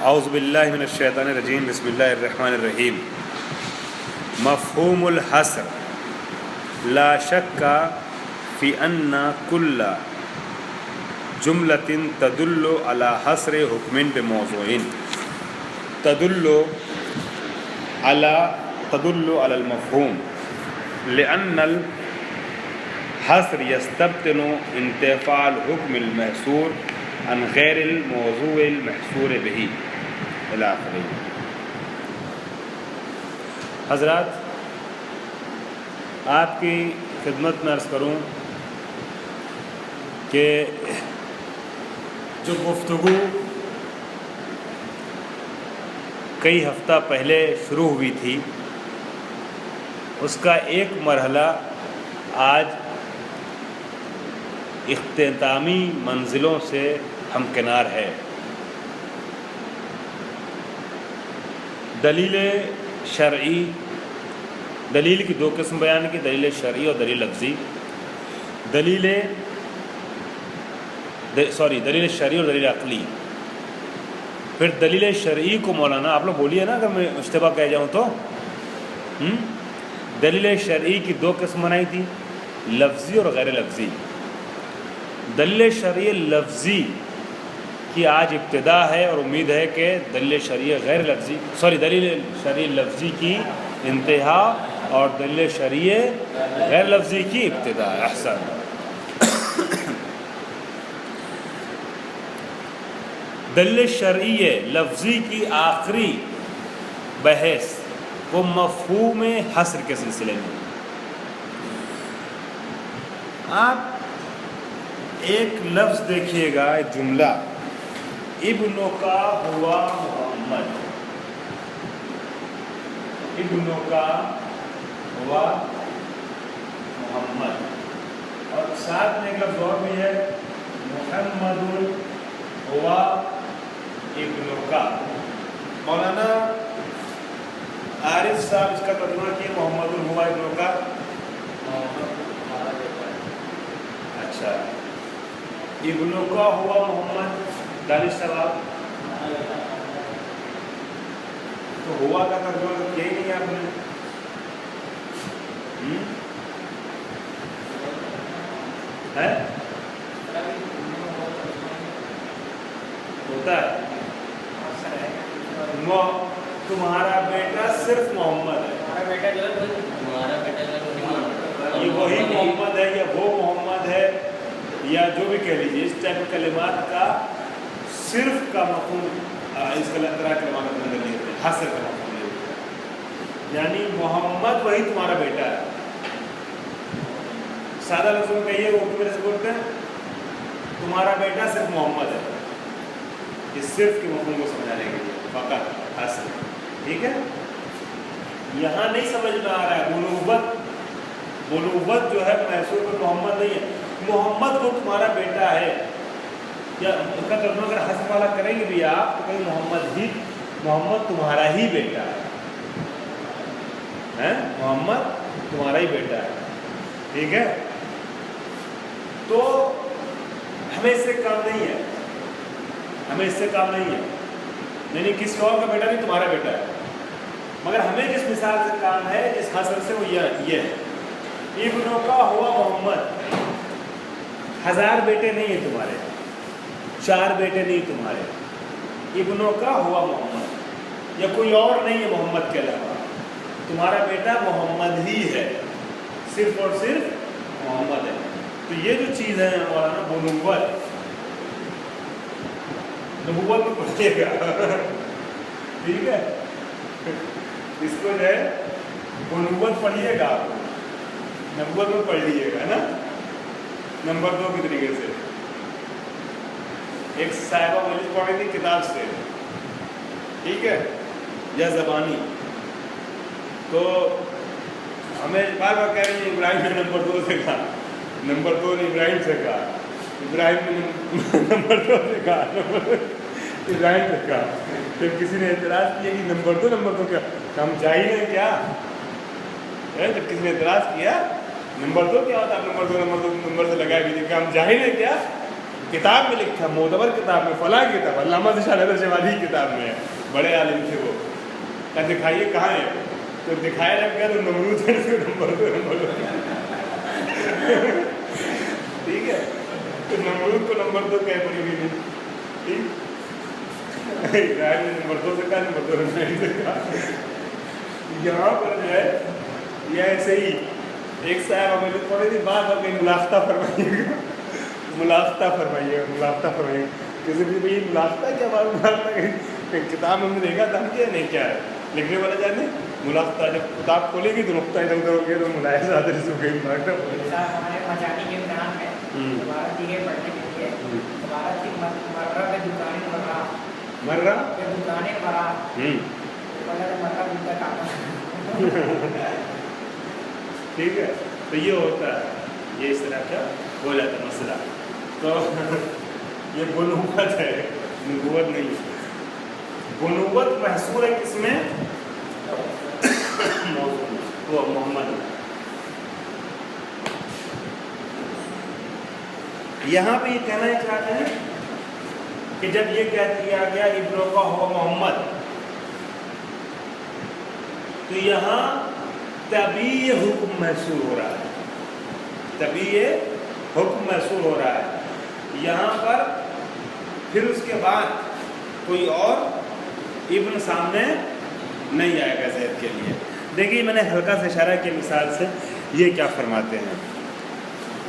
اعوذ باللہ من الشیطان الرجیم، بسم اللہ الرحمن الرحیم۔ مفہوم الحصر لا شک فی ان کل جملۃ تدل علی حصر حکم بموضوع تدل علی المفہوم لأن الحصر یستبطن انتفاع الحکم المحصور عن غیر الموضوع المحصور به الی آخرہ۔ حضرات، آپ کی خدمت میں عرض کروں کہ جو گفتگو کئی ہفتہ پہلے شروع ہوئی تھی، اس کا ایک مرحلہ آج اختتامی منزلوں سے ہمکنار ہے۔ دلیل شرعی، دلیل کی دو قسم بیان کی، دلیل شرعی اور دلیل لفظی۔ دلیل شرعی اور دلیل عقلی۔ پھر دلیل شرعی کو مولانا آپ لوگ بولیے نا، اگر میں اشتباہ کہہ جاؤں تو۔ دلیل شرعی کی دو قسم بنائی تھی، لفظی اور غیر لفظی۔ دلیل شرعی لفظی کی آج ابتدا ہے، اور امید ہے کہ دلیل شرعی لفظی کی انتہا اور دلیل شرعی غیر لفظی کی ابتدا ہے۔ احسن۔ دلیل شرعی لفظی کی آخری بحث وہ مفہوم حصر کے سلسلے میں۔ آپ ایک لفظ دیکھیے گا، ایک جملہ، ابنوں کا ہوا محمد، ابنوں کا ہوا محمد، اور ساتھ میں ایک لفظ اور بھی ہے، محمد ہوا ابنوں کا۔ مولانا عارف صاحب اس کا ترجمہ کیے، محمد ہوا ابنوں کا۔ اچھا، ابنوں کا ہوا محمد، دانش صاحب تو ہوا کا ترجمہ تو کیا ہی نہیں آپ نے۔ ہوتا ہے تمہارا بیٹا صرف محمد ہے، یہ وہی محمد ہے یا وہ محمد ہے یا جو بھی کہہ لیجیے، اس ٹائپ کلمات کا صرف کا مفہوم اس کا طرح کلمات کے اندر لیتے ہیں، حصر کا مفہوم لیتے ہیں، یعنی محمد وہی تمہارا بیٹا ہے۔ سادہ لفظوں میں کہیے، اردو میں سے بولتے ہیں تمہارا بیٹا صرف محمد ہے، اس صرف کے مفہوم کو سمجھانے کے لیے فقط حصر۔ ٹھیک ہے، یہاں نہیں سمجھ میں آ رہا ہے بنوت جو ہے محصور پر محمد نہیں ہے، محمد وہ تمہارا بیٹا ہے، یا اس کا ترجمہ اگر حصر والا کریں گے بھی آپ تو کہیں محمد تمہارا ہی بیٹا ہے، محمد تمہارا ہی بیٹا ہے۔ ٹھیک ہے، تو ہمیں اس سے کام نہیں ہے، یعنی کسی اور کا بیٹا نہیں، تمہارا بیٹا ہے، مگر ہمیں جس مثال سے کام ہے، جس حصر سے، وہ یہ ہے، ابنوں کا ہوا محمد۔ 1000 بیٹے نہیں ہیں تمہارے، 4 بیٹے نہیں تمہارے، ابنوں کا ہوا محمد، یا کوئی اور نہیں ہے محمد کے علاوہ، تمہارا بیٹا محمد ہی ہے، صرف اور صرف محمد ہے۔ تو یہ جو چیز ہے مولانا نبوت میں پڑھیے گا، ٹھیک ہے، اس کو جو ہے نبوت پڑھیے گا، آپ نبوت میں پڑھ لیجیے گا نا۔ نمبر 2 کی طریقے سے ایک صاحبہ مجلس پڑھ رہی تھی کتاب سے، ٹھیک ہے، یا زبانی، تو ہمیں بار بار کہہ رہی ہیں ابراہیم نے نمبر 2 سے کہا، نمبر 2 نے ابراہیم سے کہا، ابراہیم نے نمبر 2 سے کہا، ابراہیم سے کہا۔ پھر کسی نے اعتراض کیا کہ نمبر 2 کیا ہم جاہل ہیں کیا؟ جب کسی نے اعتراض کیا نمبر 2 کیا ہوتا ہے، نمبر 2 سے لگائے بھی کہ ہم جاہل ہیں کیا؟ کتاب میں لکھا، معتبر کتاب میں، فلاں کتاب، علامہ ذیشان حیدر شیبانی کی کتاب میں ہے، بڑے عالم تھے وہ. کہ دکھائیے کہاں ہے، تو دکھایا جب گیا تو نمرود ہے نمبر 2 ٹھیک ہے. تو نمرود کو نمبر 2 کہہ پڑی ہوئی نہیں. ٹھیک ابراہیم نے نمبر 2 سے کہا، نمبر 2 نے سے کہا. یہاں پر جو ہے یہ ایسے ہی ایک صاحب ہمیں تھوڑی دیر بعد آپ کہیں ملافتہ فرمائیے گا، ملافتہ فرمائیے گا، ملافتہ فرمائیے گا. کسی بھی بھائی ملافتہ کیا بات، ملافتہ کہیں کتاب ہم نے دیکھا تھا ہم کیا نہیں کیا ہے لکھنے والا جانے. ملافتہ جب کتاب کھولے گی تو نقطہ ادھر ادھر ہو گیا تو ملاحظہ آدھر سے گئی ملافتہ. ہمارے مجانی کے امتحان میں دوبارہ دیگے پڑھنے کے لیے دوبارہ تھی مرہ پہ دکانیں مرہ مرہ پہ دکانیں مرہ مرہ بلتا کام. ٹھیک ہے. تو یہ ہوتا ہے، یہ اس طرح کا ہو جاتا ہے مسئلہ. تو یہ بنوت ہے، نبوت نہیں. بنوت محصور ہے کس میں؟ وہ محمد. یہاں پہ یہ کہنا ہی چاہتے ہیں کہ جب یہ کہہ دیا گیا ابنوں کا ہوا محمد، تو یہاں تبھی یہ حکم محصور ہو رہا ہے، تبھی یہ حکم محصور ہو رہا ہے. یہاں پر پھر اس کے بعد کوئی اور ابن سامنے نہیں آئے گا زید کے لیے. دیکھیے میں نے ہلکا سے اشارہ کی مثال سے یہ کیا فرماتے ہیں.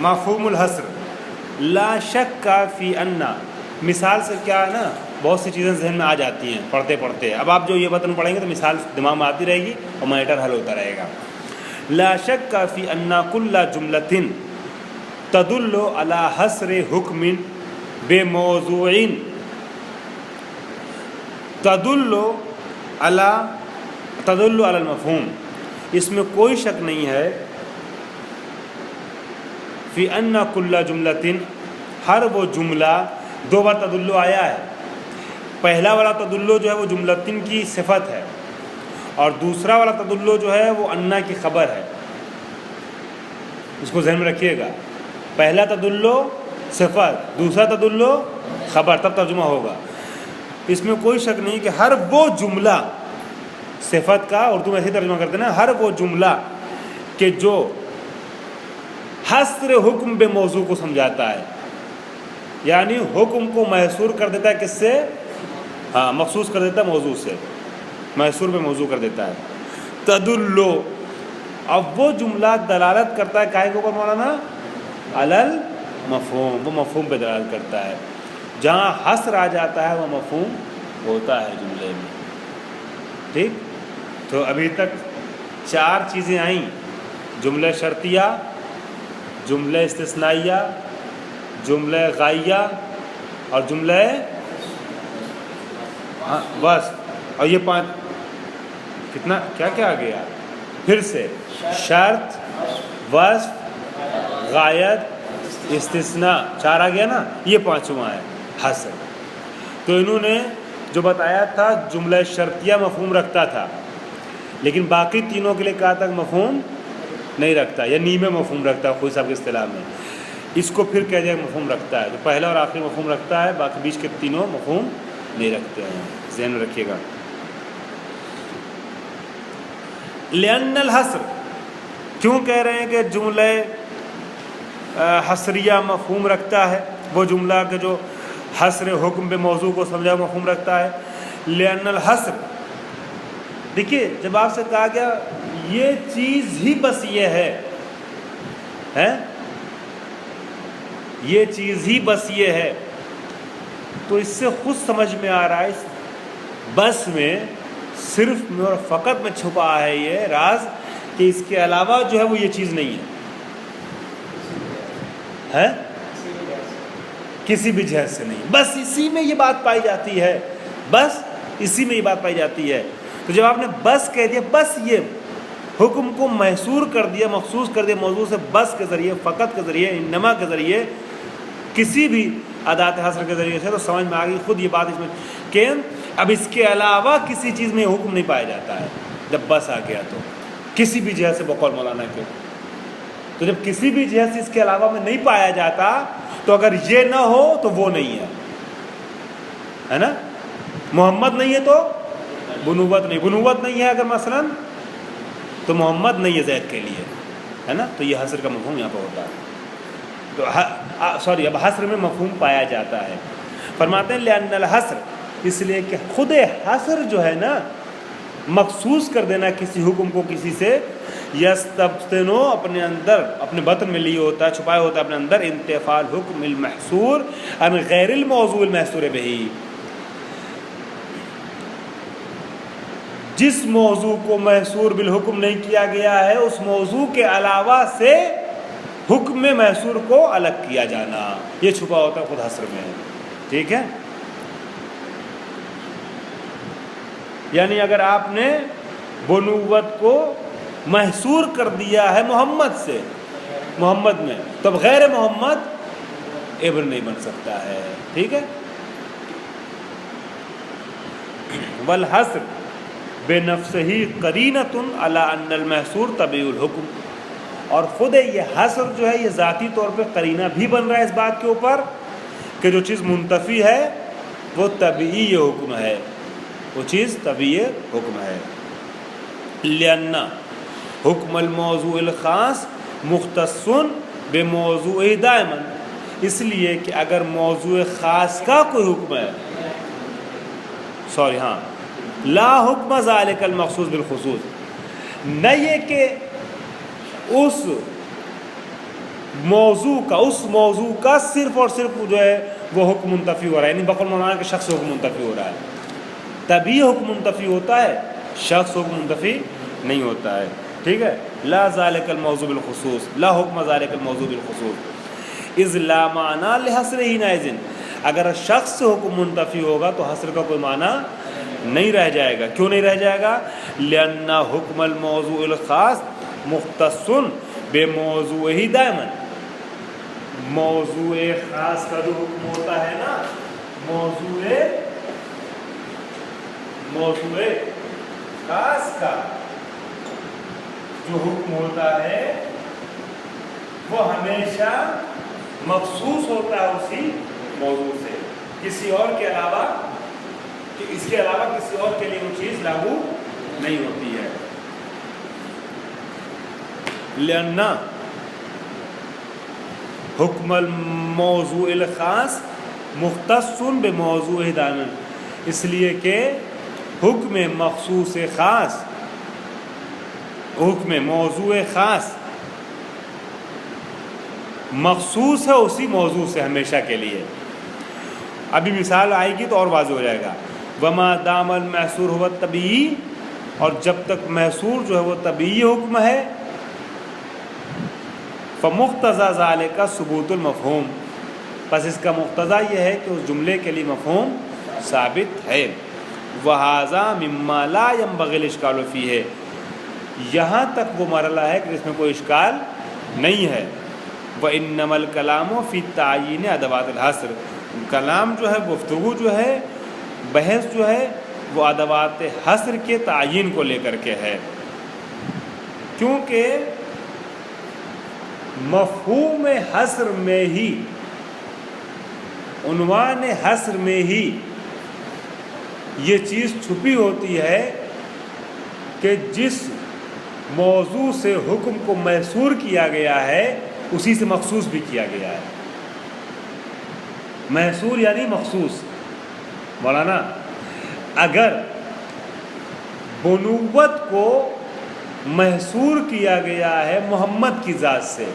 مفہوم الحصر لا شک فی ان، مثال سے کیا ہے نا بہت سی چیزیں ذہن میں آ جاتی ہیں پڑھتے پڑھتے. اب آپ جو یہ وطن پڑھیں گے تو مثال دماغ میں آتی رہے گی اور میٹر حل ہوتا رہے گا. لا شک فی ان کل جملۃ تدل علی حصر حکم بموضوع تدل علی المفہوم. اس میں کوئی شک نہیں ہے فی ان کل جملۃ، ہر وہ جملہ دو بار تدل آیا ہے. پہلا والا تدل جو ہے وہ جملتن کی صفت ہے، اور دوسرا والا تدل جو ہے وہ انا کی خبر ہے. اس کو ذہن میں رکھیے گا، پہلا تدل صفت، دوسرا تدل خبر، تب ترجمہ ہوگا. اس میں کوئی شک نہیں کہ ہر وہ جملہ صفت کا اردو میں ایسے ترجمہ کرتے ہیں نا، ہر وہ جملہ کہ جو حصر حکم بے موضوع کو سمجھاتا ہے، یعنی حکم کو محصور کر دیتا ہے کس سے؟ ہاں مخصوص کر دیتا ہے موضوع سے، محصور بے موضوع کر دیتا ہے. تدلو، اب وہ جملہ دلالت کرتا ہے کائے کے اوپر مولانا؟ علل مفہوم، وہ مفہوم پہ دلالت کرتا ہے. جہاں حصر آ جاتا ہے وہ مفہوم ہوتا ہے جملے میں. ٹھیک. تو ابھی تک 4 چیزیں آئیں، جملہ شرطیہ، جملہ استثنائیہ، جملہ غائیہ اور جملہ بس. اور یہ 5 کتنا کیا کیا آ گیا پھر سے؟ شرط، وصف، غایت، استثناء، 4 آ گیا نا. یہ 5واں ہے حصر. تو انہوں نے جو بتایا تھا جملہ شرطیہ مفہوم رکھتا تھا، لیکن باقی تینوں کے لیے کہا تھا مفہوم نہیں رکھتا، یا نیمے مفہوم رکھتا ہے خوئی صاحب کے اصطلاح میں. اس کو پھر کہہ دیا مفہوم رکھتا ہے. تو پہلا اور آخری مفہوم رکھتا ہے، باقی بیچ کے تینوں مفہوم نہیں رکھتے ہیں. ذہن میں رکھیے گا. لأن الحصر، کیوں کہہ رہے ہیں کہ جملہ حصریہ مفہوم رکھتا ہے؟ وہ جملہ کہ جو حصر حکم بے موضوع کو سمجھا مفہوم رکھتا ہے. لأن الحصر، دیکھیے جب آپ سے کہا گیا یہ چیز ہی بس یہ ہے، یہ چیز ہی بس یہ ہے، تو اس سے خود سمجھ میں آ رہا ہے اس بس میں صرف اور فقط میں چھپا ہے یہ راز کہ اس کے علاوہ جو ہے وہ یہ چیز نہیں ہے، کسی بھی جہت سے نہیں. بس اسی میں یہ بات پائی جاتی ہے، بس اسی میں یہ بات پائی جاتی ہے. تو جب آپ نے بس کہہ دیا، بس یہ حکم کو محصور کر دیا، مخصوص کر دیا موضوع سے، بس کے ذریعے، فقط کے ذریعے، انما کے ذریعے، کسی بھی ادات حصر کے ذریعے سے، تو سمجھ میں آ گئی خود یہ بات اس میں کہ اب اس کے علاوہ کسی چیز میں حکم نہیں پایا جاتا ہے. جب بس آ گیا تو کسی بھی جہت سے، بقول مولانا کے، تو جب کسی بھی جہت سے اس کے علاوہ میں نہیں پایا جاتا تو اگر یہ نہ ہو تو وہ نہیں ہے نا. محمد نہیں ہے تو بنوت نہیں، بنوت نہیں ہے اگر مثلا تو محمد نہیں ہے زید کے لیے، ہے نا. تو یہ حصر کا مفہوم یہاں پہ ہوتا ہے. تو اب حصر میں مفہوم پایا جاتا ہے. فرماتے ہیں لأن الحصر، اس لیے کہ خود حصر جو ہے نا، مخصوص کر دینا کسی حکم کو کسی سے، یستبطنو اپنے اندر اپنے بطن میں لیے ہوتا ہے، چھپایا ہوتا ہے اپنے اندر، انتفاع الحکم المحصور عن غیر الموضوع المحصور به، جس موضوع کو محصور بالحکم نہیں کیا گیا ہے اس موضوع کے علاوہ سے حکم محصور کو الگ کیا جانا، یہ چھپا ہوتا ہے خود حصر میں. ٹھیک ہے. یعنی اگر آپ نے بنوت کو محصور کر دیا ہے محمد سے، محمد میں، تو اب غیر محمد ابن نہیں بن سکتا ہے. ٹھیک ہے. والحصر بنفسہ قرینۃ علی ان المحصور تبع الحکم، اور خود یہ حصر جو ہے یہ ذاتی طور پہ قرینہ بھی بن رہا ہے اس بات کے اوپر کہ جو چیز منتفی ہے وہ طبعی حکم ہے، وہ چیز طبعی حکم ہے. لأن حکم الموضوع الخاص مختص بموضوع دائما، اس لیے کہ اگر موضوع خاص کا کوئی حکم ہے، لا حکم ذالک المخصوص بالخصوص، نہ یہ کہ اس موضوع کا صرف اور صرف جو ہے وہ حکم منتفی ہو رہا ہے، یعنی بقول مولانا کے شخص حکم منتفی ہو رہا ہے. تبھی حکم منتفی ہوتا ہے، شخص حکم منتفی نہیں ہوتا ہے. ٹھیک ہے. لا ذالک الموضوع بالخصوص، لا حکم ذالک الموضوع بالخصوص، اذ لا معنی لحصرہ حینئذ، اگر شخص سے حکم منتفی ہوگا تو حصر کا کوئی معنی نہیں رہ جائے گا. کیوں نہیں رہ جائے گا؟ لأن حکم الموضوع الخاص مختص بموضوع دائما، موضوع خاص کا جو حکم ہوتا ہے نا، موضوع خاص کا جو حکم ہوتا ہے وہ ہمیشہ مخصوص ہوتا ہے اسی موضوع سے، کسی اور کے علاوہ، کہ اس کے علاوہ کسی اور کے لیے وہ چیز لاگو نہیں ہوتی ہے. لأن حکم الموضوع الخاص مختص بموضوع دائما، اس لیے کہ حکم مخصوص خاص، حکم موضوع خاص مخصوص ہے اسی موضوع سے ہمیشہ کے لیے. ابھی مثال آئے گی تو اور واضح ہو جائے گا. وما دام المحصور ہوا طبعی، اور جب تک محصور جو ہے وہ طبعی حکم ہے، فمقتضى ذالک ثبوت المفہوم، پس اس کا مقتضا یہ ہے کہ اس جملے کے لیے مفہوم ثابت ہے. وہذا مما لا ينبغي الاشکال فیہ، یہاں تک وہ مرحلہ ہے کہ اس میں کوئی اشکال نہیں ہے. وانما الکلام فی تعیین ادوات الحصر، کلام جو ہے، گفتگو جو ہے، بحث جو ہے، وہ ادوات حصر کے تعین کو لے کر کے ہے، کیونکہ مفہوم حصر میں ہی، عنوان حصر میں ہی یہ چیز چھپی ہوتی ہے کہ جس موضوع سے حکم کو محصور کیا گیا ہے اسی سے مخصوص بھی کیا گیا ہے. محصور یعنی مخصوص. مولانا اگر بنوت کو محصور کیا گیا ہے محمد کی ذات سے،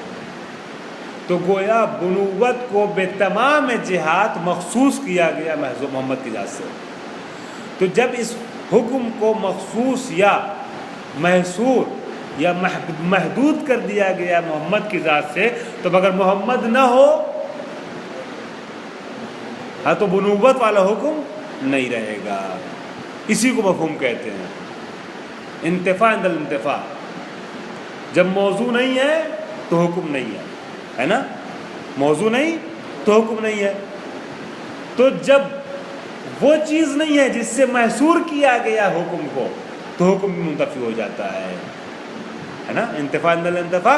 تو گویا بنوت کو بے تمام جہات مخصوص کیا گیا محمد کی ذات سے. تو جب اس حکم کو مخصوص یا محصور یا محدود کر دیا گیا محمد کی ذات سے، تو اگر محمد نہ ہو ہاں تو بنوت والا حکم نہیں رہے گا. اسی کو مفہوم کہتے ہیں، انتفاع عند الانتفاع. جب موضوع نہیں ہے تو حکم نہیں ہے نا، موضوع نہیں تو حکم نہیں ہے. تو جب وہ چیز نہیں ہے جس سے محصور کیا گیا حکم کو، تو حکم بھی منتفی ہو جاتا ہے نا. انتفاع عند الانتفاع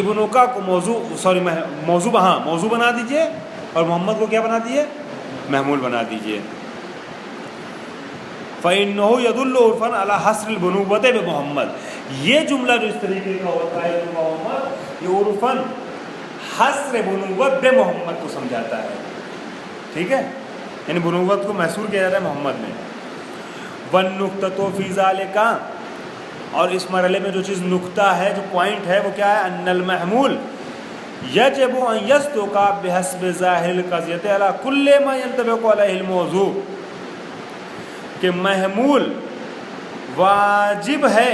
ابنکا کو موضوع بنا دیجئے اور محمد کو کیا بنا دیجئے؟ محمول بنا دیجئے. فَإِنَّهُ يَدُلُّ عُرْفًا عَلَى حَصْرِ الْبُنُوَّةِ بِمُحَمَّد. یہ جملہ جو اس طریقے کا ہوتا ہے محمد، یہ عرفاً حصر بنوت بے محمد کو سمجھاتا ہے. ٹھیک ہے، یعنی بنوت کو محصور کیا جاتا ہے محمد میں. وَالنُّقْطَةُ فِي ذَلِكَ، اور اس مرحلے میں جو چیز نقطہ ہے، جو پوائنٹ ہے، وہ کیا ہے؟ ان المحمول یجب ان یصدق بحسب ظاہر القضیۃ علی کل ما ينطبق علیہ الموضوع، کہ محمول واجب ہے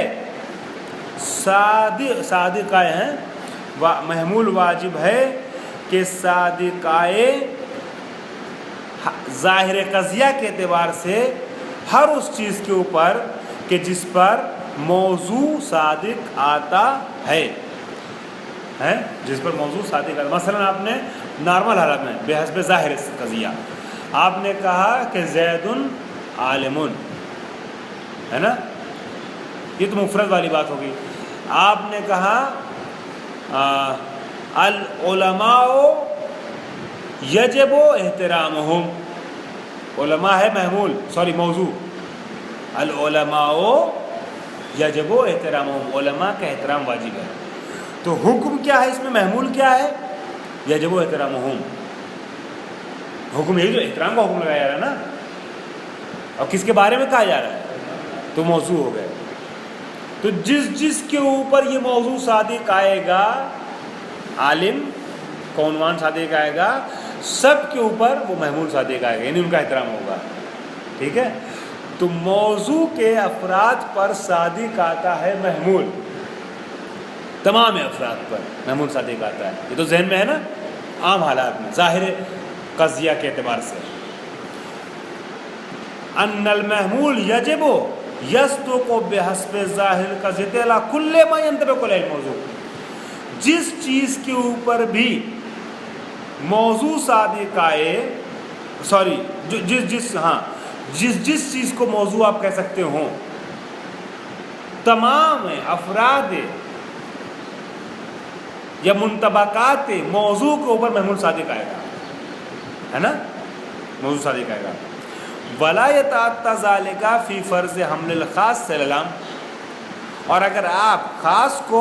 صادقائے ہیں، محمول واجب ہے کہ صادقائے ظاہر قضیہ کے اعتبار سے ہر اس چیز کے اوپر کہ جس پر موضوع صادق آتا ہے، جس پر موضوع صادق آتا ہے. مثلا آپ نے نارمل حالت میں بحسب ظاہر قضیہ آپ نے کہا کہ زید عالم، ہے نا، یہ تو مفرد والی بات ہوگی. آپ نے کہا العلماء یجب احترامہم، علماء ہے محمول، موضوع، العلماء یجب احترامہم، علماء کا احترام واجب ہے. تو حکم کیا ہے اس میں؟ محمول کیا ہے؟ یجب احترامہم. حکم یہی جو احترام کا حکم لگایا جا رہا ہے نا، اور کس کے بارے میں کہا جا رہا ہے؟ تو موضوع ہو گئے. تو جس کے اوپر یہ موضوع صادق آئے گا، عالم کا عنوان صادق آئے گا، سب کے اوپر وہ محمول صادق آئے گا، یعنی ان کا احترام ہوگا. ٹھیک ہے، تو موضوع کے افراد پر صادق آتا ہے محمول، تمام افراد پر محمول صادق آتا ہے. یہ تو ذہن میں ہے نا، عام حالات میں ظاہر قضیہ کے اعتبار سے. ان المحمول یجب یصدق بحسب ظاہر القضیۃ علی کل ما ينطبق علیہ الموضوع، جس چیز کے اوپر بھی موضوع صادق آئے، جس چیز کو موضوع آپ کہہ سکتے ہوں، تمام افراد یا منطبقات موضوع کے اوپر محمول صادق آئے گا، ہے نا، موضوع صادق آئے گا. ولا يتعطى ذلك في فرض حمل الخاص العام، اور اگر آپ خاص کو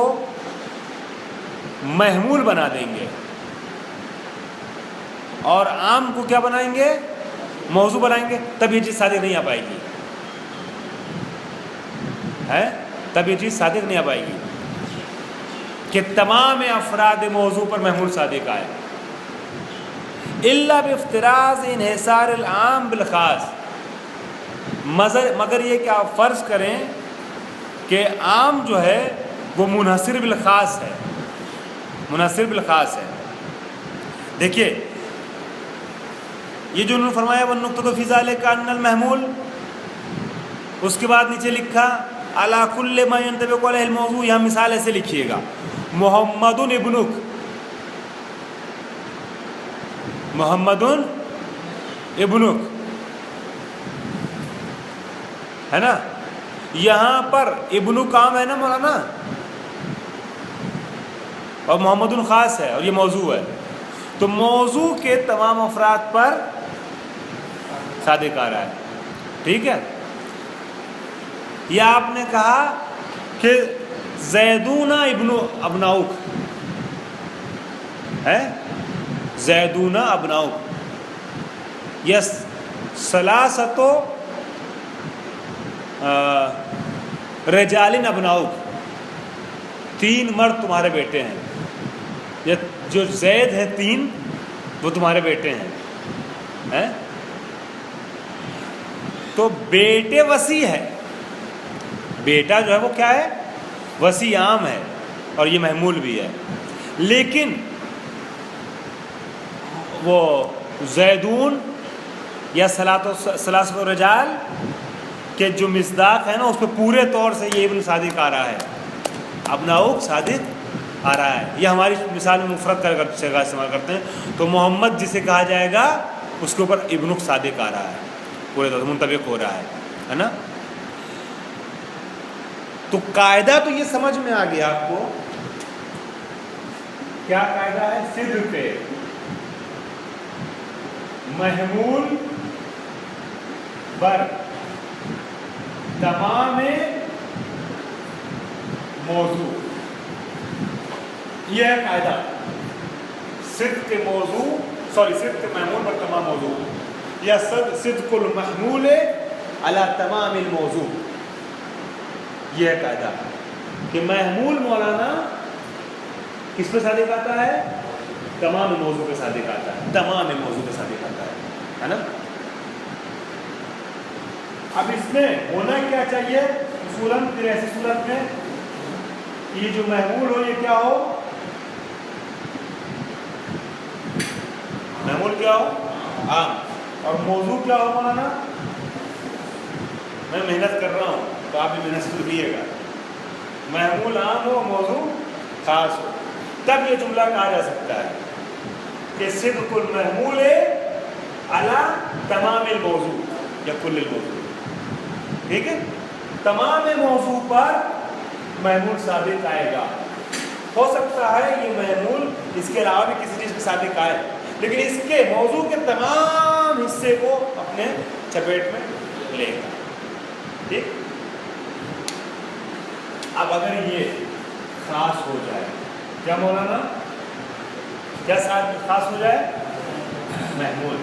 محمول بنا دیں گے اور عام کو کیا بنائیں گے؟ موضوع بنائیں گے، تب یہ چیز صادق نہیں آ پائے گی، تب یہ چیز صادق نہیں آ پائے گی کہ تمام افراد موضوع پر محمول صادق آئے. الا بافتراض انحصار العام بالخاص، مگر یہ کہ آپ فرض کریں کہ عام جو ہے وہ منحصر بالخاص ہے، منحصر بالخاص ہے. دیکھیے یہ جو انہوں نے فرمایا وَالنُّقْطَةُ فِي ذَلِكَ أَنَّ الْمَحْمُولَ، اس کے بعد نیچے لکھا عَلَى كُلِّ مَا يَنطَبِقُ عَلَيْهِ الْمَوْضُوع. یہاں مثال ایسے لکھیے گا، محمد ابنک، محمد ابنک، ہے نا. یہاں پر ابن کام ہے نا مولانا، اور محمد خاص ہے، اور یہ موضوع ہے. تو موضوع کے تمام افراد پر صادق آ رہا ہے. ٹھیک ہے، یا آپ نے کہا کہ زیدون ابن ابناؤک ہے، زیدون ابناؤک، یس ثلاثۃ رجال ابناؤک، 3 مرد تمہارے بیٹے ہیں. یہ جو زید ہے 3 وہ تمہارے بیٹے ہیں. تو بیٹے وسیع ہے، بیٹا جو ہے وہ کیا ہے؟ وسیع عام ہے، اور یہ محمول بھی ہے. لیکن وہ زیدون یا ثلاثۃ رجال کہ جو مصداق ہے نا، اس پہ پورے طور سے یہ ابن صادق آ رہا ہے، ابناؤک صادق آ رہا ہے. یہ ہماری مثال میں مفرد کا استعمال کرتے ہیں. تو محمد جسے کہا جائے گا اس کے اوپر ابنک صادق آ رہا ہے، پورے طور سے منطبق ہو رہا ہے نا. تو قاعدہ تو یہ سمجھ میں آ گیا آپ کو کیا قاعدہ ہے؟ صدق محمول بر تمام موضوع، یہ ہے قاعدہ، صدق محمول پر تمام موضوع، یا صدق المحمول علی تمام الموضوع، یہ ہے قاعدہ کہ محمول مولانا کس پہ صادق آتا ہے؟ تمام موضوع پہ صادق آتا ہے، تمام موضوع پہ صادق آتا ہے نا۔ اب اس میں ہونا کیا چاہیے اصولاً پھر ایسی صورت میں یہ جو محمول ہو یہ کیا ہو؟ محمول کیا ہو؟ عام، اور موضوع کیا ہو مولانا؟ میں محنت کر رہا ہوں تو آپ بھی محنت سے دیجیے گا، محمول عام ہو موضوع خاص ہو، تب یہ جملہ کہا جا سکتا ہے کہ صدق المحمول علی تمام الموضوع یا کل الموضوع، ٹھیک ہے؟ تمام موضوع پر محمول صادق آئے گا، ہو سکتا ہے یہ محمول اس کے علاوہ بھی کسی چیز پہ صادق آئے، لیکن اس کے موضوع کے تمام حصے کو اپنے چپیٹ میں لے گا، ٹھیک؟ اب اگر یہ خاص ہو جائے کیا مولانا؟ کیا خاص ہو جائے؟ محمول،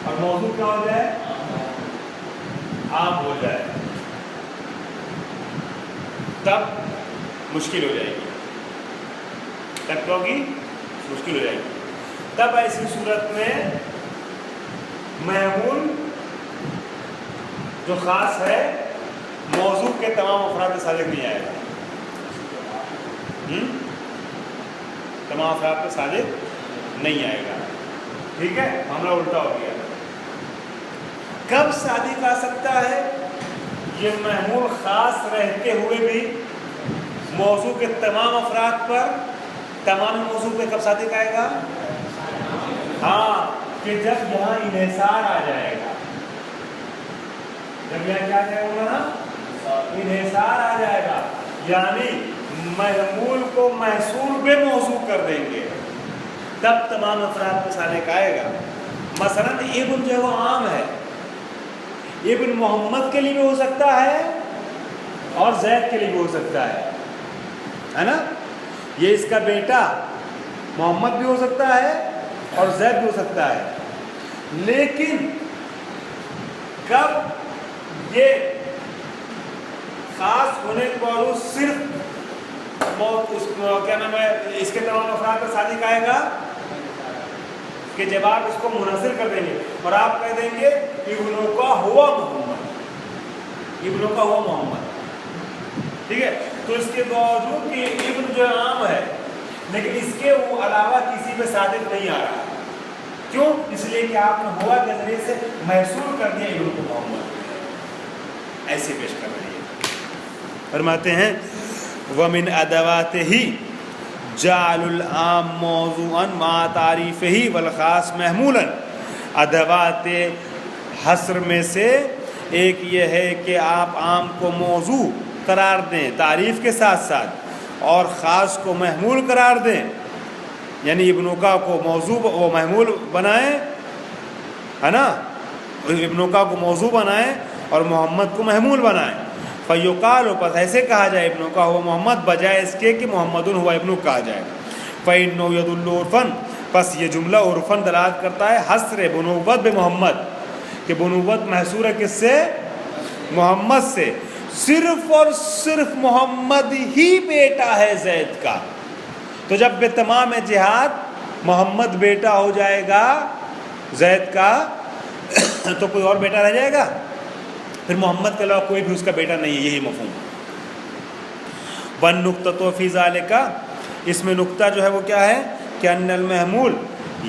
اور موضوع کیا ہو جائے؟ عام ہو جائے، تب مشکل ہو جائے گی، تب کیا ہوگی؟ مشکل ہو جائے گی۔ تب ایسی صورت میں محمول جو خاص ہے موضوع کے تمام افراد پہ صادق نہیں آئے گا، تمام افراد پہ صادق نہیں آئے گا، ٹھیک ہے؟ معاملہ الٹا ہو گیا۔ کب صادق آ سکتا ہے؟ یہ محمول خاص رہتے ہوئے بھی موضوع کے تمام افراد پر، تمام موضوع پہ کب صادق آئے گا؟ ہاں، کہ جب یہاں انحصار آ جائے گا، جب یہاں کیا جائے گا نا؟ انحصار آ جائے گا، یعنی محمول کو محصور بے موضوع کر دیں گے، تب تمام افراد پہ صادق آئے گا۔ مثلا ابن جو ہے وہ عام ہے، ابن محمد کے لیے بھی ہو سکتا ہے اور زید کے لیے بھی ہو سکتا ہے نا؟ یہ اس کا بیٹا محمد بھی ہو سکتا ہے اور زید بھی ہو سکتا ہے، لیکن کب یہ خاص ہونے کے باوجود صرف کیا نام ہے اس کے تمام افراد پر صادق آئے گا کہ جب آپ اس کو منحصر کر دیں گے اور آپ کہہ دیں گے ابنوں کا ہوا محمد، ابنوں کا ہوا محمد، ٹھیک ہے؟ تو اس کے باوجود کہ ابن جو عام ہے لیکن اس کے علاوہ کسی پہ صادق نہیں آ رہا، کیوں؟ اس لیے کہ آپ نے ہوا کے ذریعے سے محصور کر دیا ابن کو محمد، ایسے پیش کر رہی ہے۔ فرماتے ہیں وَمِنْ أَدَوَاتِهِ جَعْلُ الْعَامَ مَوْضُوعًا مَعَ تَعْرِيفِهِ وَالْخَاص مَحْمُولًا، ادوات حصر میں سے ایک یہ ہے کہ آپ عام کو موضوع قرار دیں تعریف کے ساتھ ساتھ اور خاص کو محمول قرار دیں، یعنی ابنوکا کو موضوع و محمول بنائیں، ہے نا؟ ابنوکا کو موضوع بنائیں اور محمد کو محمول بنائیں۔ فیقال، پس ایسے کہا جائے ابنوکا ہوا محمد بجائے اس کے کہ محمد ہوا ابنو کہا جائے۔ فإنه يدل عرفاً، پس یہ جملہ عرفاً دلالت کرتا ہے حصر بنوت بے محمد، کہ بنوت محصور ہے کس سے؟ محمد سے، صرف اور صرف محمد ہی بیٹا ہے زید کا، تو جب بے تمام جہاد محمد بیٹا ہو جائے گا زید کا تو کوئی اور بیٹا رہ جائے گا؟ پھر محمد کے علاوہ کوئی بھی اس کا بیٹا نہیں ہے، یہی مفہوم۔ وَالنُّقْطَةُ فِي ذَلِكَ، اس میں نقطہ جو ہے وہ کیا ہے کہ ان المحمول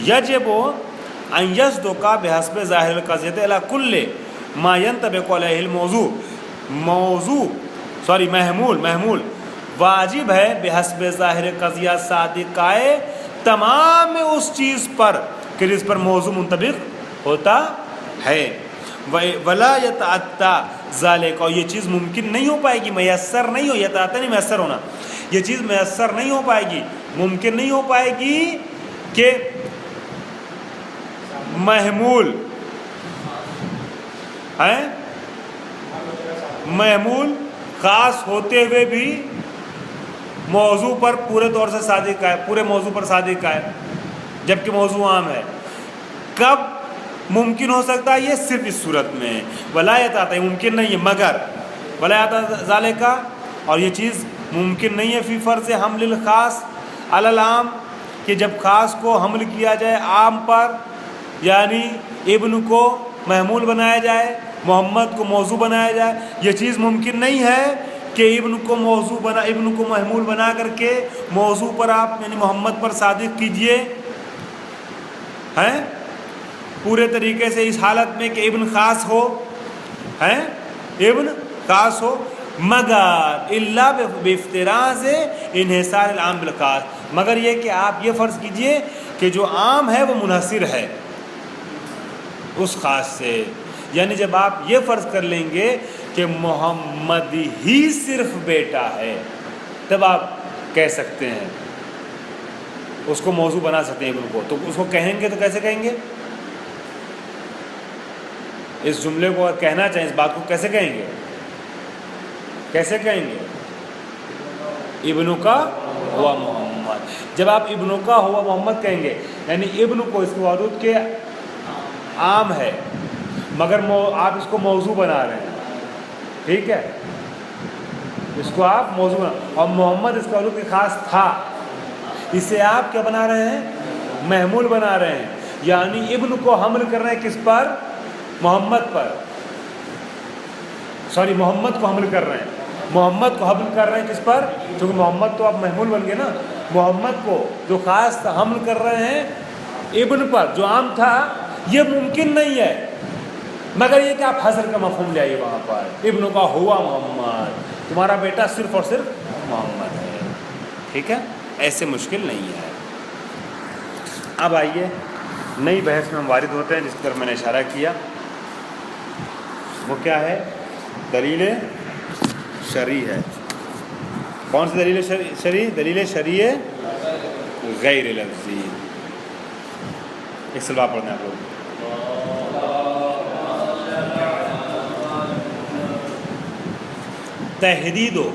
یجب ان یصدق بحسب ظاہر القضیۃ الی کل ما ينطبق علیہ الموضوع، محمول واجب ہے بحسب ظاہر قضیہ صادق آئے تمام اس چیز پر کہ جس پر موضوع منطبق ہوتا ہے، ولا یتعطی ذالک، اور یہ چیز ممکن نہیں ہو پائے گی، میسر نہیں ہو، یتعطی نہیں میسر ہونا، یہ چیز میسر نہیں ہو پائے گی، ممکن نہیں ہو پائے گی کہ محمول ہے، محمول خاص ہوتے ہوئے بھی موضوع پر پورے طور سے صادق ہے، پورے موضوع پر صادق ہے، جبکہ موضوع عام ہے۔ کب ممکن ہو سکتا ہے؟ یہ صرف اس صورت میں ولایت آتا ہے، ممکن نہیں ہے مگر ولایت ذالکہ، اور یہ چیز ممکن نہیں ہے فی فرض حمل الخاص علی العام، کہ جب خاص کو حمل کیا جائے عام پر، یعنی ابن کو محمول بنایا جائے، محمد کو موضوع بنایا جائے، یہ چیز ممکن نہیں ہے کہ ابن کو محمول بنا کر کے موضوع پر آپ یعنی محمد پر صادق کیجئے، ہیں پورے طریقے سے اس حالت میں کہ ابن خاص ہو، ہیں ابن خاص ہو، مگر الا بافتراض انحصار العام بالخاص، مگر یہ کہ آپ یہ فرض کیجئے کہ جو عام ہے وہ منحصر ہے اس خاص سے، یعنی جب آپ یہ فرض کر لیں گے کہ محمد ہی صرف بیٹا ہے، تب آپ کہہ سکتے ہیں، اس کو موضوع بنا سکتے ہیں ابن کو، تو اس کو کہیں گے تو کیسے کہیں گے؟ اس جملے کو اگر کہنا چاہیں، اس بات کو کیسے کہیں گے؟ کیسے کہیں گے؟ ابن کا ہوا محمد۔ جب آپ ابن کا ہوا محمد کہیں گے، یعنی ابن کو اس کے باوجود کے عام ہے مگر آپ اس کو موضوع بنا رہے ہیں، ٹھیک ہے، اس کو آپ موضوع بنا، اور محمد اس کے باوجود کے خاص تھا، اسے آپ کیا بنا رہے ہیں؟ محمول بنا رہے ہیں، یعنی ابن کو حمل کر رہے ہیں کس پر؟ محمد پر، سوری محمد کو حمل کر رہے ہیں، محمد کو حمل کر رہے ہیں کس پر؟ کیونکہ محمد تو آپ محمول بن گئے نا، محمد کو جو خاص تھا حمل کر رہے ہیں ابن پر جو عام تھا۔ یہ ممکن نہیں ہے مگر یہ کہ آپ حضر کا مفہوم لے آئیے وہاں پر، ابن کا ہوا محمد، تمہارا بیٹا صرف اور صرف محمد ہے، ٹھیک ہے، ایسے مشکل نہیں ہے۔ اب آئیے نئی بحث میں ہم وارد ہوتے ہیں جس پر میں نے اشارہ کیا، وہ کیا ہے؟ دلیل شرعی ہے۔ کون سی دلیل شرعی؟ دلیل شرعی غیر لفظی۔ ایک سلوا پڑھنا ہے آپ لوگ۔ تحدید و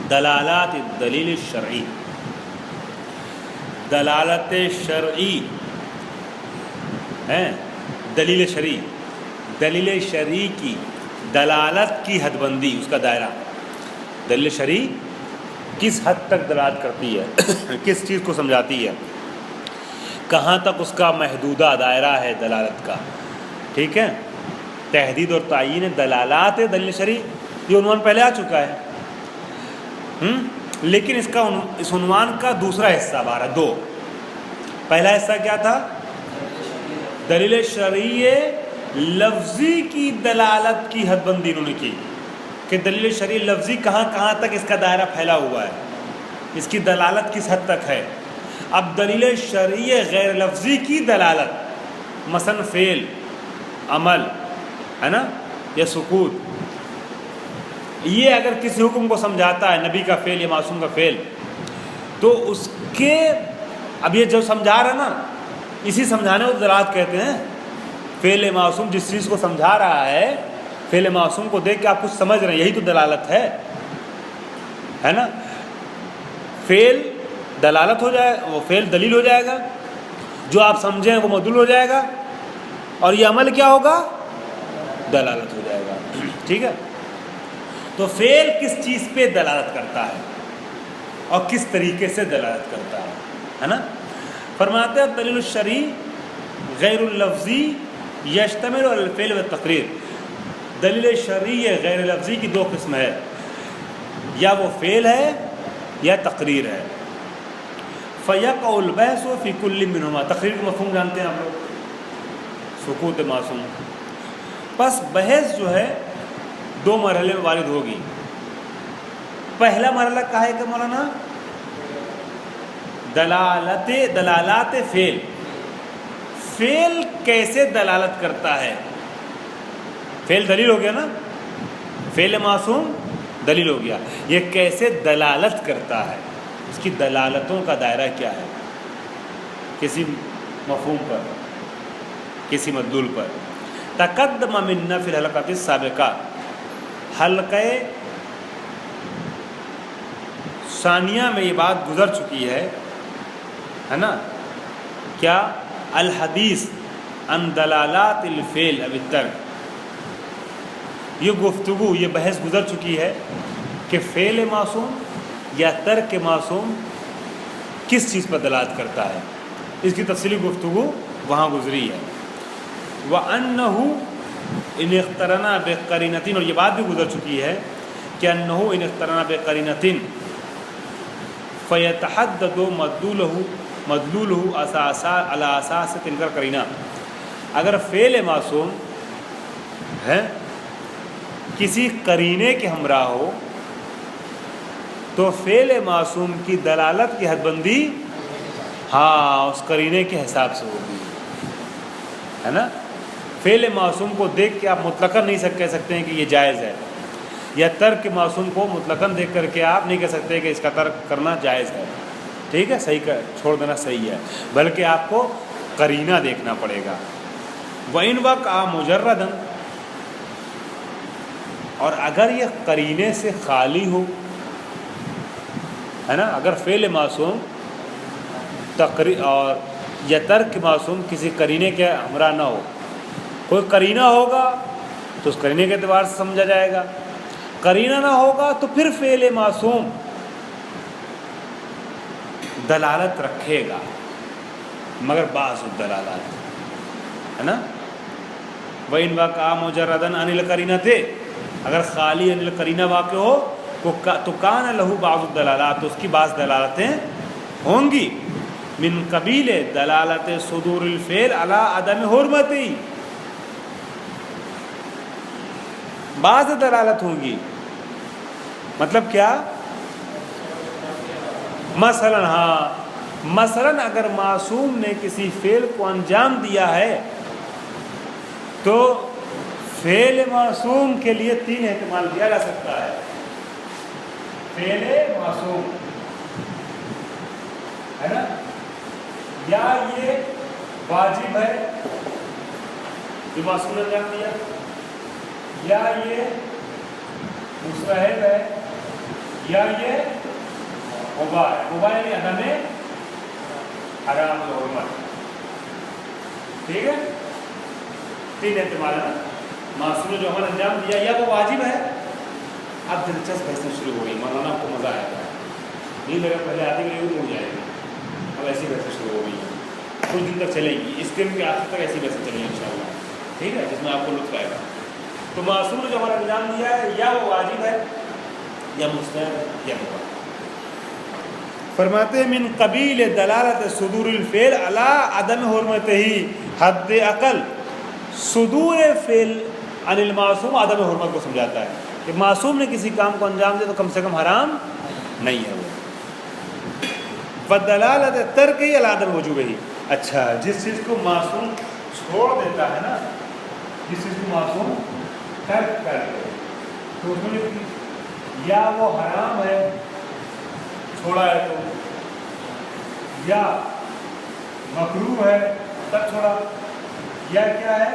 دلالات الدلیل الشرعی، دلالت شرعی ہیں، دلیل شرعی، دلیل شرعی کی دلالت کی حد بندی، اس کا دائرہ، دلیل شرعی کس حد تک دلالت کرتی ہے، کس چیز کو سمجھاتی ہے، کہاں تک اس کا محدودہ دائرہ ہے دلالت کا، ٹھیک ہے۔ تحدید اور تعیین دلالات دلیل شرعی، یہ عنوان پہلے آ چکا ہے، لیکن اس عنوان کا دوسرا حصہ بارہ دو، پہلا حصہ کیا تھا؟ دلیل شرعی لفظی کی دلالت کی حد بندی انہوں نے کی، کہ دلیل شرعی لفظی کہاں کہاں تک اس کا دائرہ پھیلا ہوا ہے، اس کی دلالت کس حد تک ہے۔ اب دلیل شرعی غیر لفظی کی دلالت، مثلا فعل، عمل ہے نا، یا سکوت، یہ اگر کسی حکم کو سمجھاتا ہے، نبی کا فعل یا معصوم کا فعل، تو اس کے اب یہ جو سمجھا رہا ہے نا، اسی سمجھانے کو دلالت کہتے ہیں۔ فعل معصوم جس چیز کو سمجھا رہا ہے، فعل معصوم کو دیکھ کے آپ کچھ سمجھ رہے ہیں، یہی تو دلالت ہے نا۔ فعل دلالت ہو جائے، وہ فعل دلیل ہو جائے گا، جو آپ سمجھیں وہ مدلول ہو جائے گا، اور یہ عمل کیا ہوگا؟ دلالت ہو جائے گا، ٹھیک ہے۔ تو فعل کس چیز پہ دلالت کرتا ہے اور کس طریقے سے دلالت کرتا ہے نا۔ فرماتے ہیں دلیل الشرعی غیر اللفظی یشتمل علی الفعل والتقریر، دلیل شرعی غیر لفظی کی دو قسم ہے، یا وہ فعل ہے یا تقریر ہے۔ فیقع البحث فی کل منہما، تقریر کا مفہوم جانتے ہیں آپ لوگ، سکوت معصوم، پس بحث جو ہے دو مرحلے میں وارد ہوگی۔ پہلا مرحلہ کہا ہے کہ مولانا دلالات فعل، فعل کیسے دلالت کرتا ہے، فعل دلیل ہو گیا نا، فعل معصوم دلیل ہو گیا. یہ کیسے دلالت کرتا ہے, اس کی دلالتوں کا دائرہ کیا ہے, کسی مفہوم پر, کسی مدلول پر. تقدم منا فی الحلقۃ السابقہ, حلقہ ثانیہ میں یہ بات گزر چکی ہے نا, کیا الحدیث عن دلالات الفعل او الترک, یہ گفتگو, یہ بحث گزر چکی ہے کہ فعل معصوم یا ترک معصوم کس چیز پر دلالت کرتا ہے, اس کی تفصیلی گفتگو وہاں گزری ہے. وَأَنَّهُ إِنِ اقْتَرَنَا بِقَرِينَةٍ, اور یہ بات بھی گزر چکی ہے کہ أَنَّهُ إِنِ اقْتَرَنَا بِقَرِينَةٍ فَيَتَحَدَّدُ مدلولہ علی اساس تلک القرینہ. اگر فعل معصوم ہے کسی قرینے کے ہمراہ ہو تو فعل معصوم کی دلالت کی حد بندی اس قرینے کے حساب سے ہوگی, ہے نا. فعل معصوم کو دیکھ کے آپ مطلقاً نہیں کہہ سکتے ہیں کہ یہ جائز ہے, یا ترک معصوم کو مطلقاً دیکھ کر کے آپ نہیں کہہ سکتے کہ اس کا ترک کرنا جائز ہے. ٹھیک ہے, صحیح چھوڑ دینا صحیح ہے, بلکہ آپ کو قرینہ دیکھنا پڑے گا. وَإِنْ وَقَعَ مُجَرَّدًا, اور اگر یہ قرینے سے خالی ہو, ہے نا, اگر فعل معصوم اور یا ترک معصوم کسی قرینے کے ہمراہ نہ ہو, کوئی قرینہ ہوگا تو اس قرینے کے اعتبار سے سمجھا جائے گا, قرینہ نہ ہوگا تو پھر فعل معصوم دلالت رکھے گا, مگر بعض الدلالات, ہے نا. وَإِنْ وَقَعَ مُجَرَّدًا عَنِ الْقَرِينَةِ, اگر خالی عن القرینہ واقع ہو تو کان لہو بعض الدلالات, تو اس کی بعض دلالتیں ہوں گی. من قبیل دلالت صدور الفعل علی عدم حرمتی, بعض دلالت ہوں گی. مطلب کیا؟ مثلا اگر معصوم نے کسی فعل کو انجام دیا ہے تو فعل معصوم کے لیے 3 احتمال دیا جا سکتا ہے. فعل معصوم, ہے نا, یا یہ واجب ہے جو معصوم نے انجام دیا, یا یہ مستحب ہے, یا یہ مباح ہے. مباح یعنی عدم حرام و حرمت. ٹھیک ہے, 3 احتمال ہے. معصوم نے جو عمل انجام دیا یا وہ واجب ہے. اب دلچسپ بحثیں شروع ہو گئی, مولانا آپ کو مزہ آئے گا, نہیں لگا پہلے آتے کہ یوں ہو جائے گی. اب ایسی بحثیں شروع ہو گئی ہیں, کچھ دن تک چلے گی, اس دن کے آخر تک ایسی بحثیں چلیں گی انشاءاللہ. ٹھیک ہے, جس میں آپ کو لطف آئے گا. تو معصوم نے جو عمل انجام دیا ہے یا وہ واجب ہے یا مستحب ہے یا مباح. فرماتے ہیں من قبیل دلالت صدور الفعل علی عدم حرمتہ, حد اقل صدور فعل عن المعصوم عدم حرمت کو سمجھاتا ہے کہ معصوم نے کسی کام کو انجام دیا تو کم سے کم حرام نہیں ہے وہ. ودلالت ترک علی عدم وجوبہ, اچھا جس چیز کو معصوم چھوڑ دیتا ہے نا, جس چیز کو معصوم ترک کر دے تو اس میں یا وہ حرام ہے چھوڑا ہے تو, یا مکروہ ہے تب چھوڑا, یا کیا ہے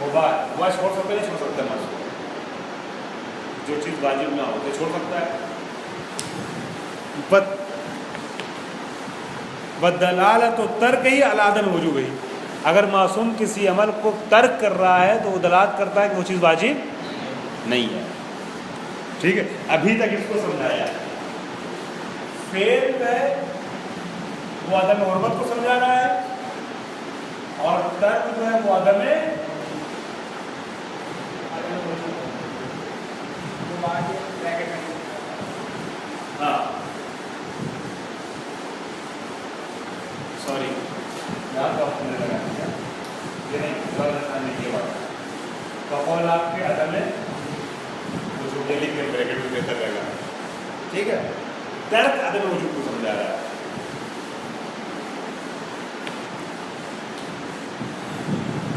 مباح. مباح چھوڑ سکتا ہے, نہیں چھوڑ سکتا ہے معصوم, جو چیز واجب نہ ہو تو چھوڑ سکتا ہے. بدلالت و ترک ہی علی عدم وجوب ہی, اگر معصوم کسی عمل کو ترک کر رہا ہے تو وہ دلالت کرتا ہے کہ وہ چیز واجب نہیں ہے. ٹھیک ہے, ابھی تک اس کو سمجھایا. فعل ہے وہ عدم حرمت کو سمجھا رہا ہے, اور ترک جو ہے وہ عدم سوری یہاں تو آپ نے لگا دیا, یہ نہیں یہ بات بقول آپ کے عدم ہے وجوب, یہ لکھ کے بریکٹ میں بہتر رہے گا. ٹھیک ہے, ترک عدم وجوب کو سمجھا رہا ہے.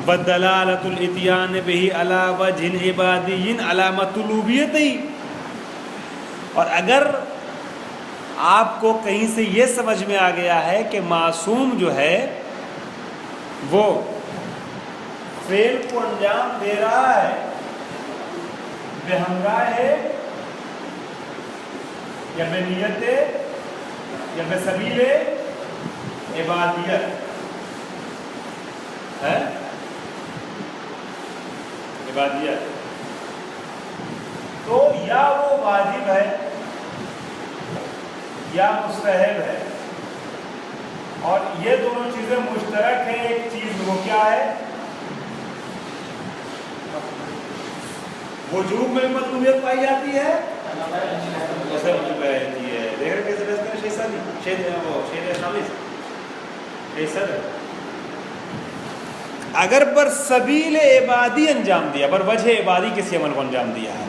بدلالۃ الاتیان بہ علی وجہ عبادی علی مطلوبیت. اور اگر آپ کو کہیں سے یہ سمجھ میں آ گیا ہے کہ معصوم جو ہے وہ فعل کو انجام دے رہا ہے بے ہنگاہ یا بے نیت یا بے سبیل عبادیت ہے عبادیت، تو یا وہ واجب ہے یا مستحب ہے. اور یہ دونوں چیزیں مشترک ہیں. ایک چیز وہ کیا ہے؟ وجوب میں مطلوبیت پائی جاتی ہے، اسے وجوب پائی جاتی ہے. دیکھ رہے کیسے بحث کریں؟ شیخ اگر بر سبیل عبادی انجام دیا، بر وجہ عبادی کسی عمل کو انجام دیا ہے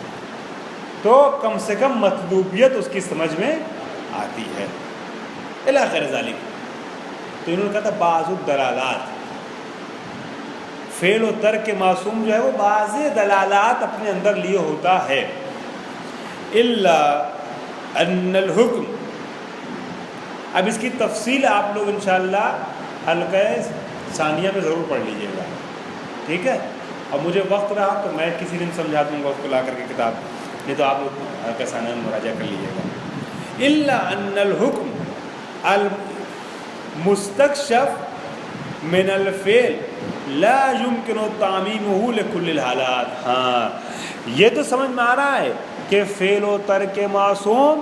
تو کم سے کم مطلوبیت اس کی سمجھ میں آتی ہے. الی غیر ذالک. تو انہوں نے کہا تھا بعض الدلالات، فعل و ترک معصوم جو ہے وہ بعض دلالات اپنے اندر لیے ہوتا ہے. الا ان الحکم. اب اس کی تفصیل آپ لوگ انشاءاللہ حلقہ ثانیہ میں ضرور پڑھ لیجئے گا، ٹھیک ہے؟ اور مجھے وقت رہا تو میں کسی دن سمجھا دوں گا اس کو لا کر کے کتاب، نہیں تو آپ لوگ حلقہ ثانیہ میں مراجعہ کر لیجئے گا. الا ان الحکم المستکشف من الفعل لا يمكن تعمیمه لكل الحالات. ہاں یہ تو سمجھ میں آ رہا ہے کہ فعل و ترک معصوم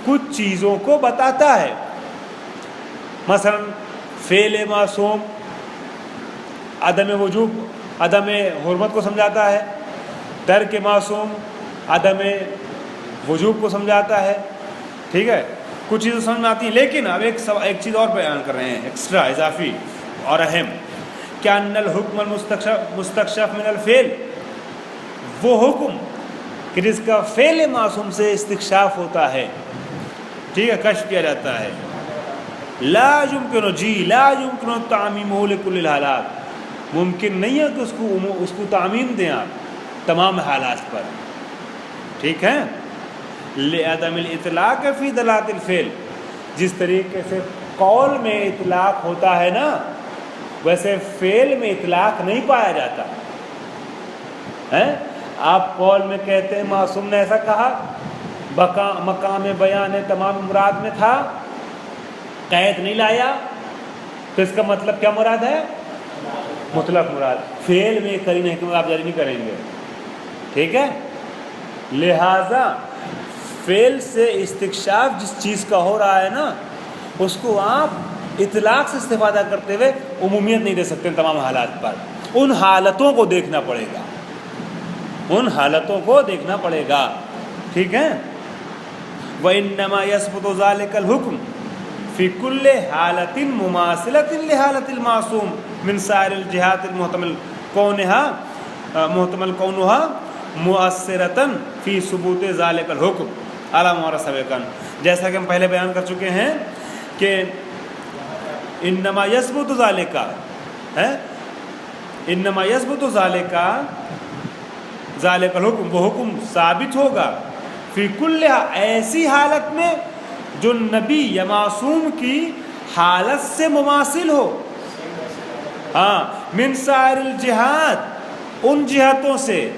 کچھ چیزوں کو بتاتا ہے. مثلا فعل معصوم عدم وجوب، عدم حرمت کو سمجھاتا ہے. ترک معصوم عدم وجوب کو سمجھاتا ہے. ٹھیک ہے، کچھ چیزیں سمجھ میں آتی ہیں. لیکن اب ایک چیز اور بیان کر رہے ہیں ایکسٹرا اضافی اور اہم، کیا ان الحکم المستکشف من الفعل، وہ حکم کہ جس کا فعل معصوم سے استکشاف ہوتا ہے، ٹھیک ہے، کشف کیا جاتا ہے. لا يمكن لا يمكن تعمیمہ لكل الحالات. ممکن نہیں ہے کہ اس کو تعمیم دیں آپ تمام حالات پر. ٹھیک ہے. لعدم الاطلاق فی دلالۃ الفعل. جس طریقے سے قول میں اطلاق ہوتا ہے نا، ویسے فعل میں اطلاق نہیں پایا جاتا ہے. آپ قول میں کہتے ہیں معصوم نے ایسا کہا، مقام بیان تمام مراد میں تھا، قید نہیں لایا، تو اس کا مطلب کیا مراد ہے؟ مطلق مراد. فعل میں قرینہ حکمت آپ جاری نہیں کریں گے. ٹھیک ہے. لہذا فعل سے استکشاف جس چیز کا ہو رہا ہے نا، اس کو آپ اطلاق سے استفادہ کرتے ہوئے عمومیت نہیں دے سکتے تمام حالات پر. ان حالتوں کو دیکھنا پڑے گا، ان حالتوں کو دیکھنا پڑے گا. ٹھیک ہے. وَإِنَّمَا يَثْبُتُ ذَلِكَ الْحُكْمُ فِي كُلِّ حَالَةٍ مُمَاثِلَةٍ لِحَالَةِ الْمَعْصُومِ مِنْ سَائِرِ الْجِهَاتِ الْمُحْتَمِلِ كَوْنُهَا مؤثرۃ فی ثبوت ذالک الحکم علی ما سبقا. جیسا کہ ہم پہلے بیان کر چکے ہیں کہ انما یثبت ذالک ہے، انما یثبت ذالک الحکم، وہ حکم ثابت ہوگا فی کل، ایسی حالت میں جو نبی یا معصوم کی حالت سے مماثل ہو. ہاں، من سائر الجہات، ان جہتوں سے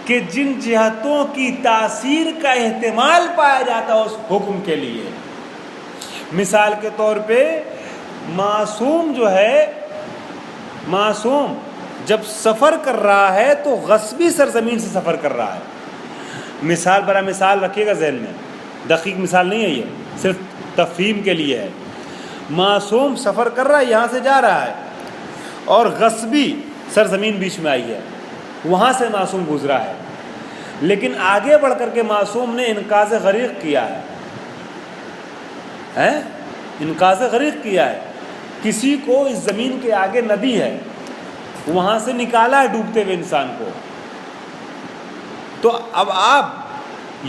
کہ جن جہتوں کی تاثیر کا احتمال پایا جاتا ہے اس حکم کے لیے. مثال کے طور پہ معصوم جو ہے، معصوم جب سفر کر رہا ہے تو غصبی سرزمین سے سفر کر رہا ہے. مثال برا مثال رکھیے گا ذہن میں، دقیق مثال نہیں ہے، یہ صرف تفہیم کے لیے ہے. معصوم سفر کر رہا ہے، یہاں سے جا رہا ہے اور غصبی سرزمین بیچ میں آئی ہے، وہاں سے معصوم گزرا ہے. لیکن آگے بڑھ کر کے معصوم نے انقاذ غریق کیا ہے، انقاذ غریق کیا ہے. کسی کو اس زمین کے آگے ندی ہے، وہاں سے نکالا ہے ڈوبتے ہوئے انسان کو. تو اب آپ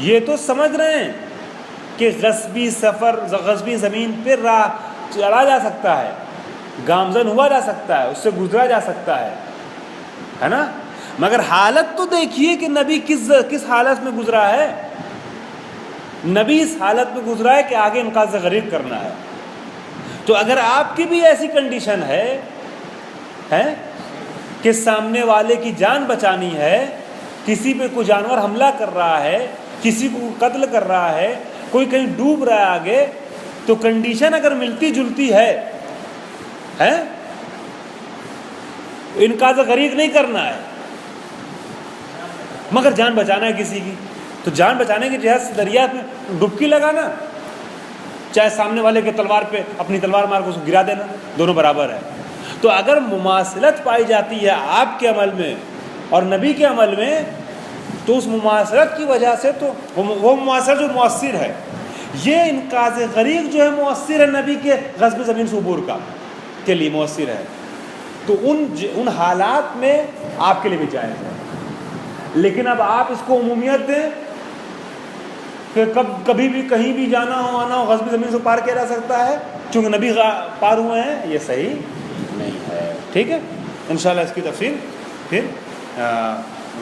یہ تو سمجھ رہے ہیں کہ غصبی سفر، غصبی زمین پہ راہ چلا جا سکتا ہے، گامزن ہوا جا سکتا ہے، اس سے گزرا جا سکتا ہے. ہے نا. مگر حالت تو دیکھیے کہ نبی کس حالت میں گزرا ہے. نبی اس حالت میں گزرا ہے کہ آگے انقاذ غریق کرنا ہے. تو اگر آپ کی بھی ایسی کنڈیشن ہے کہ سامنے والے کی جان بچانی ہے، کسی پہ کوئی جانور حملہ کر رہا ہے، کسی کو قتل کر رہا ہے، کوئی کہیں ڈوب رہا ہے آگے، تو کنڈیشن اگر ملتی جلتی ہے انقاذ غریق نہیں کرنا ہے مگر جان بچانا ہے کسی کی، تو جان بچانے کی جہاد سے دریا میں ڈبکی لگانا، چاہے سامنے والے کے تلوار پہ اپنی تلوار مار کو اس کو گرا دینا، دونوں برابر ہے. تو اگر مماثلت پائی جاتی ہے آپ کے عمل میں اور نبی کے عمل میں، تو اس مماثلت کی وجہ سے تو وہ مماثلت جو مؤثر ہے، یہ انقاذ غریق جو ہے مؤثر ہے نبی کے غصب زمین سے عبور کا کے لیے مؤثر ہے. تو ان حالات میں آپ کے لیے بھی جائز ہے. لیکن اب آپ اس کو عمومیت دیں کہ کبھی بھی کہیں بھی جانا ہو آنا ہو غصب زمین سے پار کیا جا سکتا ہے چونکہ نبی پار ہوئے ہیں، یہ صحیح نہیں ہے. ٹھیک ہے، انشاءاللہ اس کی تفصیل پھر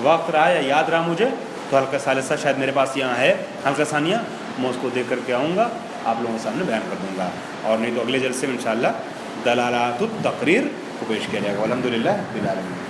وقت رہا یا یاد رہا مجھے تو حلقہ ثالثہ شاید میرے پاس یہاں ہے، حلقہ ثانیہ، میں اس کو دیکھ کر کے آؤں گا، آپ لوگوں کے سامنے بیان کر دوں گا، اور نہیں تو اگلے جلسے میں انشاءاللہ دلالات التقریر کو پیش کیا جائے گا. الحمدللہ رب العالمین.